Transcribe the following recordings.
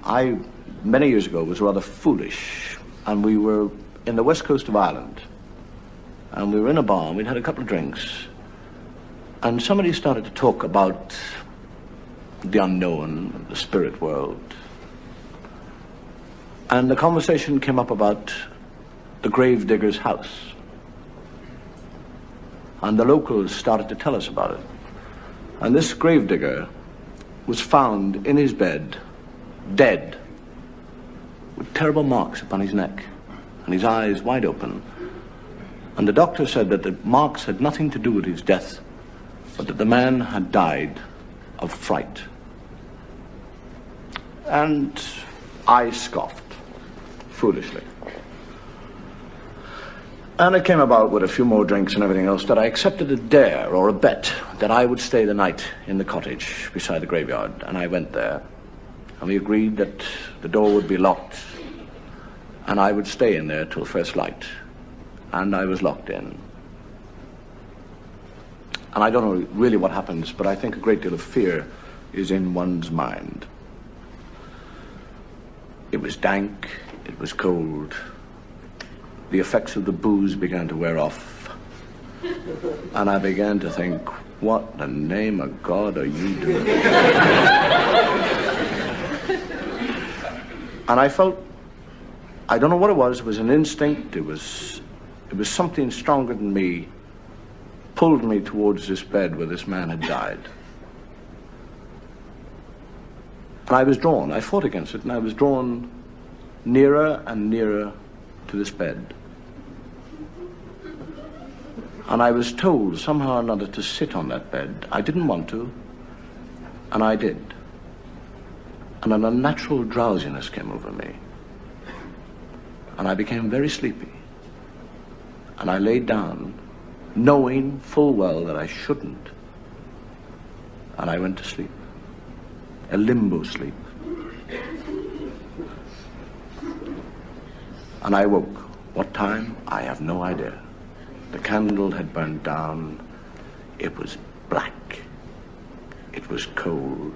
I, many years ago, was rather foolish, and we were in the west coast of Ireland, and we were in a bar, and we'd had a couple of drinks, and somebody started to talk about the unknown, the spirit world, and the conversation came up about the gravedigger's house, and the locals started to tell us about it. And this gravedigger was found in his bed, dead, with terrible marks upon his neck and his eyes wide open. And the doctor said that the marks had nothing to do with his death, but that the man had died of fright. And I scoffed, foolishly. And it came about with a few more drinks and everything else that I accepted a dare or a bet that I would stay the night in the cottage beside the graveyard. And I went there, and we agreed that the door would be locked and I would stay in there till first light. And I was locked in. And I don't know really what happens, but I think a great deal of fear is in one's mind. It was dank, it was cold. The effects of the booze began to wear off. And I began to think, what in the name of God are you doing? And I felt, I don't know what it was an instinct, it was something stronger than me, pulled me towards this bed where this man had died. And I was drawn, I fought against it, and I was drawn nearer and nearer to this bed. And I was told somehow or another to sit on that bed. I didn't want to, and I did. And an unnatural drowsiness came over me. And I became very sleepy. And I laid down, knowing full well that I shouldn't. And I went to sleep. A limbo sleep. And I woke. What time? I have no idea. The candle had burned down. It was black. It was cold.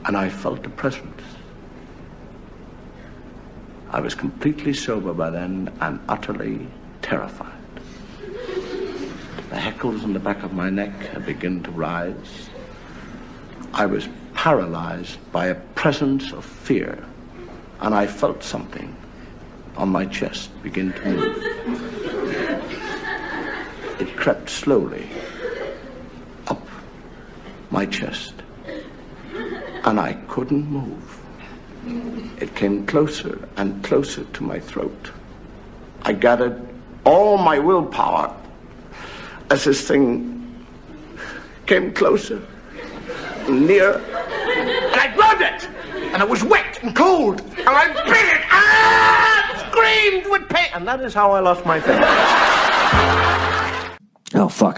And I felt a presence. I was completely sober by then and utterly terrified. The hackles on the back of my neck had begun to rise. I was paralyzed by a presence of fear, and I felt something on my chest begin to move. It crept slowly up my chest, and I couldn't move. It came closer and closer to my throat. I gathered all my willpower as this thing came closer and nearer, and I grabbed it, and it was wet and cold, and I bit it, screamed with pain, and that is how I lost my fingers. Oh, fuck.